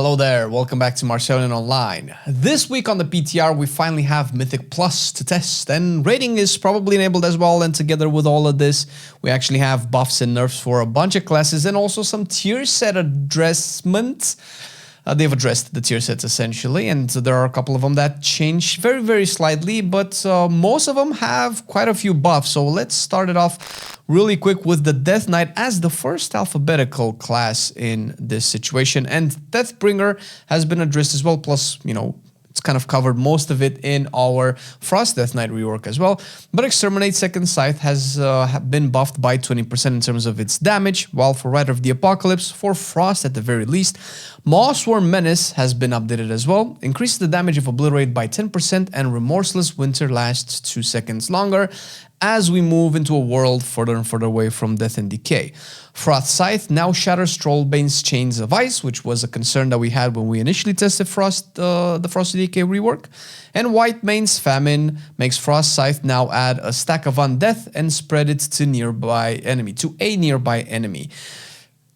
Hello there, welcome back to Marcelian Online. This week on the PTR we finally have Mythic Plus to test, and rating is probably enabled as well, and together with all of this we actually have buffs and nerfs for a bunch of classes and also some tier set addressments. They've addressed the tier sets essentially, and there are a couple of them that change very slightly, but most of them have quite a few buffs. So let's start it off really quick with the Death Knight as the first alphabetical class in this situation, and Deathbringer has been addressed as well, plus, you know, it's kind of covered most of it in our Frost Death Knight rework as well. But Exterminate Second Sight has been buffed by 20% in terms of its damage, while for Rider of the Apocalypse, for Frost at the very least, Mawsworm Menace has been updated as well, increases the damage of Obliterate by 10%, and Remorseless Winter lasts 2 seconds longer as we move into a world further and further away from death and decay. Frost Scythe now shatters Trollbane's Chains of Ice, which was a concern that we had when we initially tested the Frosty DK rework. And White Mane's Famine makes Frost Scythe now add a stack of Undeath and spread it to a nearby enemy.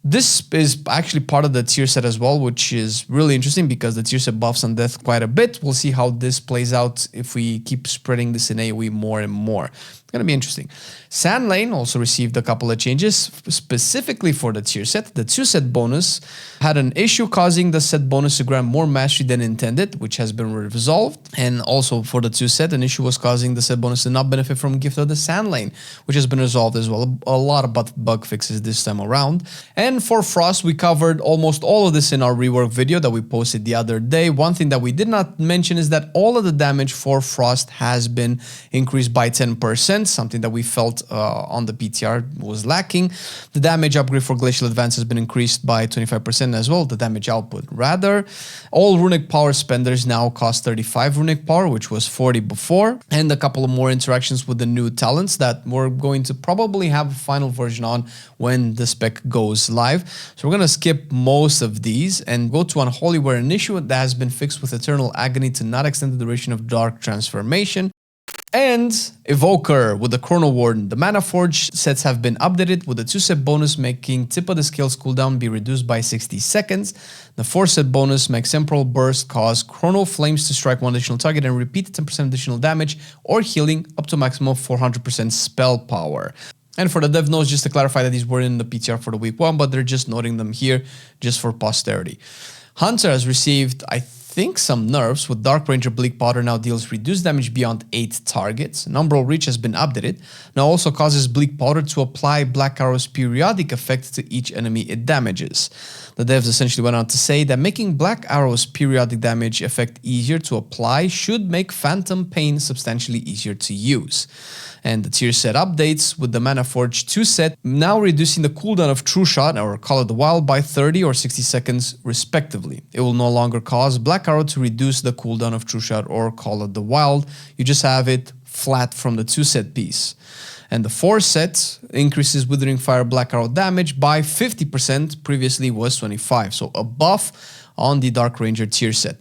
This is actually part of the tier set as well, which is really interesting because the tier set buffs Undeath quite a bit. We'll see how this plays out if we keep spreading this in AoE more and more. It's going to be interesting. Sand Lane also received a couple of changes specifically for the tier set. The 2 set bonus had an issue causing the set bonus to grant more mastery than intended, which has been resolved. And also for the 2 set, an issue was causing the set bonus to not benefit from Gift of the Sand Lane, which has been resolved as well. A lot of bug fixes this time around. And for Frost, we covered almost all of this in our rework video that we posted the other day. One thing that we did not mention is that all of the damage for Frost has been increased by 10%, something that we felt on the PTR was lacking. The damage upgrade for Glacial Advance has been increased by 25% as well, the damage output rather. All runic power spenders now cost 35 runic power, which was 40 before, and a couple of more interactions with the new talents that we're going to probably have a final version on when the spec goes live. So we're going to skip most of these and go to Unholy, where an issue that has been fixed with Eternal Agony to not extend the duration of Dark Transformation. And Evoker with the Chrono Warden. The Mana Forge sets have been updated with the 2 set bonus making Tip of the Scales cooldown be reduced by 60 seconds. The 4 set bonus makes Temporal Burst cause Chrono Flames to strike one additional target and repeat 10% additional damage or healing up to a maximum of 400% spell power. And for the dev notes, just to clarify that these were in the PTR for the week 1, but they're just noting them here just for posterity. Hunter has received, I think, some nerfs, with Dark Ranger Bleak Powder now deals reduced damage beyond 8 targets. Umbral Reach has been updated, now also causes Bleak Powder to apply Black Arrow's periodic effect to each enemy it damages. The devs essentially went on to say that making Black Arrow's periodic damage effect easier to apply should make Phantom Pain substantially easier to use. And the tier set updates with the Mana Forge 2 set now reducing the cooldown of True Shot or Call of the Wild by 30 or 60 seconds respectively. It will no longer cause Black Arrow to reduce the cooldown of True Shot or Call of the Wild. You just have it flat from the 2 set piece. And the 4 set increases Withering Fire Black Arrow damage by 50%, previously was 25, so a buff on the Dark Ranger tier set.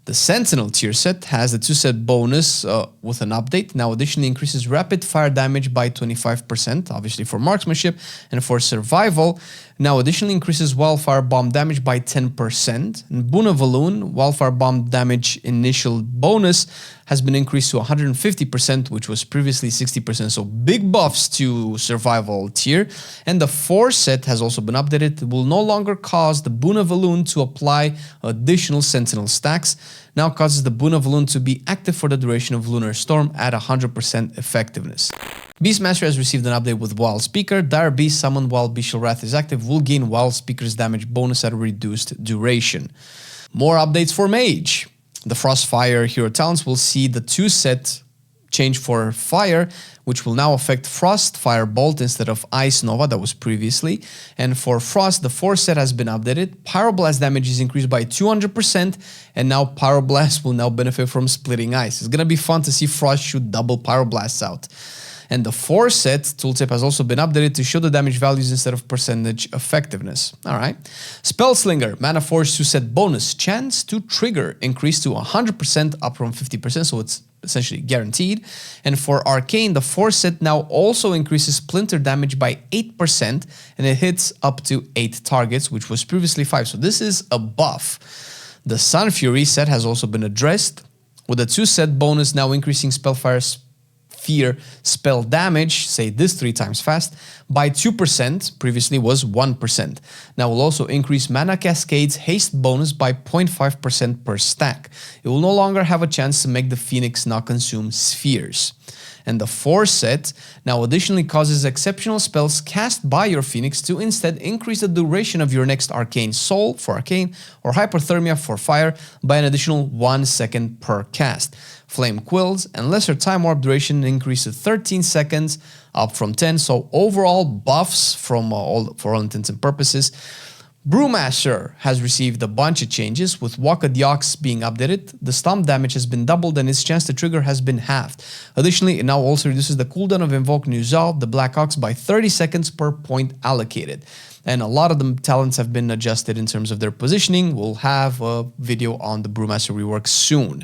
The Sentinel tier set has the 2 set bonus with an update. Now additionally increases rapid fire damage by 25%, obviously for marksmanship, and for survival. Now additionally increases Wildfire Bomb damage by 10%. And Boon of Valoon, Wildfire Bomb damage initial bonus has been increased to 150%, which was previously 60%. So big buffs to survival tier. And the 4 set has also been updated. It will no longer cause the Boon of Valoon to apply additional Sentinel stacks. Now causes the Boon of Valoon to be active for the duration of Lunar Storm at 100% effectiveness. Beastmaster has received an update with Wild Speaker. Dire Beast summoned while Bestial Wrath is active will gain Wild Speaker's damage bonus at a reduced duration. More updates for Mage. The Frostfire hero talents will see the 2 set change for Fire, which will now affect Frost Fire Bolt instead of Ice Nova that was previously. And for Frost, the 4 set has been updated. Pyroblast damage is increased by 200%, and now Pyroblast will now benefit from Splitting Ice. It's gonna be fun to see Frost shoot double Pyroblasts out. And the 4 set tooltip has also been updated to show the damage values instead of percentage effectiveness. Alright. Spellslinger, Mana Forge 2 set bonus, chance to trigger increased to 100% up from 50%, so it's essentially guaranteed. And for Arcane, the 4 set now also increases splinter damage by 8%, and it hits up to 8 targets, which was previously 5. So this is a buff. The Sun Fury set has also been addressed, with a 2 set bonus now increasing Spellfire Fear spell damage, say this 3 times fast, by 2%, previously was 1%. Now will also increase Mana Cascade's haste bonus by 0.5% per stack. It will no longer have a chance to make the Phoenix not consume spheres. And the 4 set now additionally causes exceptional spells cast by your Phoenix to instead increase the duration of your next Arcane Soul for Arcane or Hypothermia for Fire by an additional 1 second per cast. Flame Quills and Lesser Time Warp duration increase to 13 seconds, up from 10. So overall buffs for all intents and purposes. Brewmaster has received a bunch of changes, with Waka the Ox being updated. The stomp damage has been doubled and its chance to trigger has been halved. Additionally, it now also reduces the cooldown of Invoke Nuzal, the Black Ox, by 30 seconds per point allocated. And a lot of the talents have been adjusted in terms of their positioning. We'll have a video on the Brewmaster rework soon.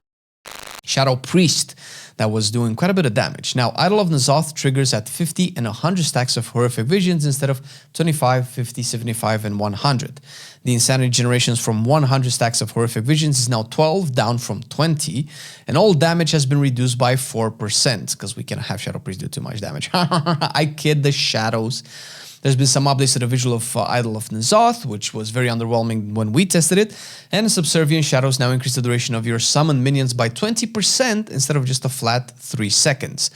Shadow Priest, that was doing quite a bit of damage. Now, Idol of N'Zoth triggers at 50 and 100 stacks of Horrific Visions instead of 25, 50, 75, and 100. The Insanity generations from 100 stacks of Horrific Visions is now 12, down from 20, and all damage has been reduced by 4%, because we cannot have Shadow Priest do too much damage. I kid the shadows. There's been some updates to the visual of Idol of N'Zoth, which was very underwhelming when we tested it. And Subservient Shadows now increase the duration of your summon minions by 20% instead of just a flat 3 seconds.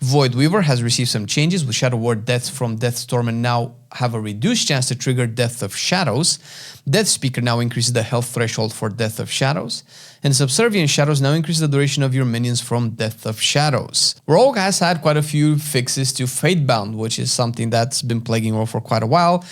Void Weaver has received some changes, with Shadow Ward deaths from Deathstorm and now have a reduced chance to trigger Death of Shadows. Death Speaker now increases the health threshold for Death of Shadows. And Subservient Shadows now increase the duration of your minions from Death of Shadows. Rogue has had quite a few fixes to Fatebound, which is something that's been plaguing Rogue for quite a while.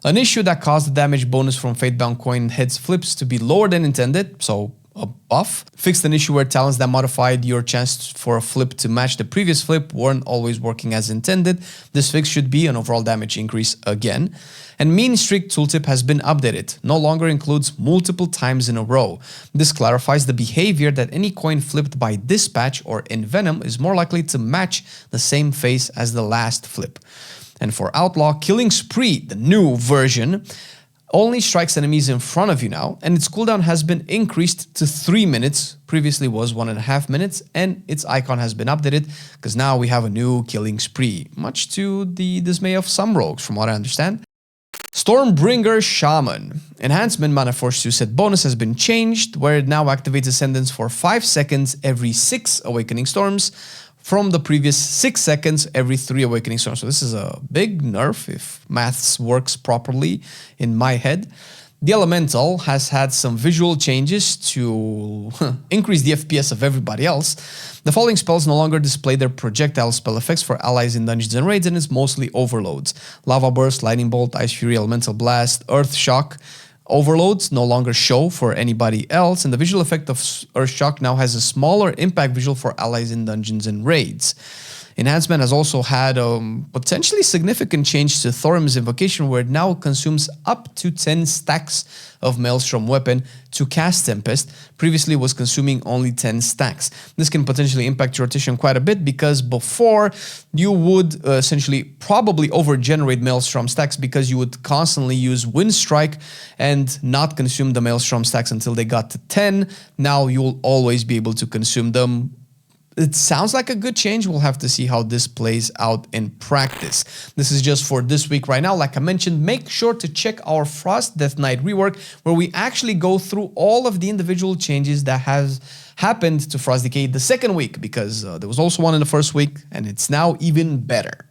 An issue that caused the damage bonus from Fatebound coin heads flips to be lower than intended, so a buff. Fixed an issue where talents that modified your chance for a flip to match the previous flip weren't always working as intended. This fix should be an overall damage increase again. And Mean Streak tooltip has been updated. No longer includes multiple times in a row. This clarifies the behavior that any coin flipped by Dispatch or Envenom is more likely to match the same face as the last flip. And for Outlaw, Killing Spree, the new version, only strikes enemies in front of you now, and its cooldown has been increased to 3 minutes, previously was 1.5 minutes, and its icon has been updated, because now we have a new Killing Spree, much to the dismay of some rogues, from what I understand. Stormbringer Shaman. Enhancement Mana Force 2 set bonus has been changed, where it now activates Ascendance for 5 seconds every 6 Awakening Storms, from the previous 6 seconds every 3 Awakening Storms. So this is a big nerf if maths works properly in my head. The Elemental has had some visual changes to increase the FPS of everybody else. The following spells no longer display their projectile spell effects for allies in dungeons and raids, and it's mostly overloads. Lava Burst, Lightning Bolt, Ice Fury, Elemental Blast, Earth Shock. Overloads no longer show for anybody else, and the visual effect of Earth Shock now has a smaller impact visual for allies in dungeons and raids. Enhancement has also had a potentially significant change to Thorim's Invocation, where it now consumes up to 10 stacks of Maelstrom Weapon to cast Tempest. Previously was consuming only 10 stacks. This can potentially impact your rotation quite a bit, because before you would essentially probably overgenerate Maelstrom stacks, because you would constantly use Wind Strike and not consume the Maelstrom stacks until they got to 10. Now you'll always be able to consume them. It sounds like a good change. We'll have to see how this plays out in practice. This is just for this week right now. Like I mentioned, make sure to check our Frost Death Knight rework, where we actually go through all of the individual changes that has happened to Frost DK the second week, because there was also one in the first week, and it's now even better.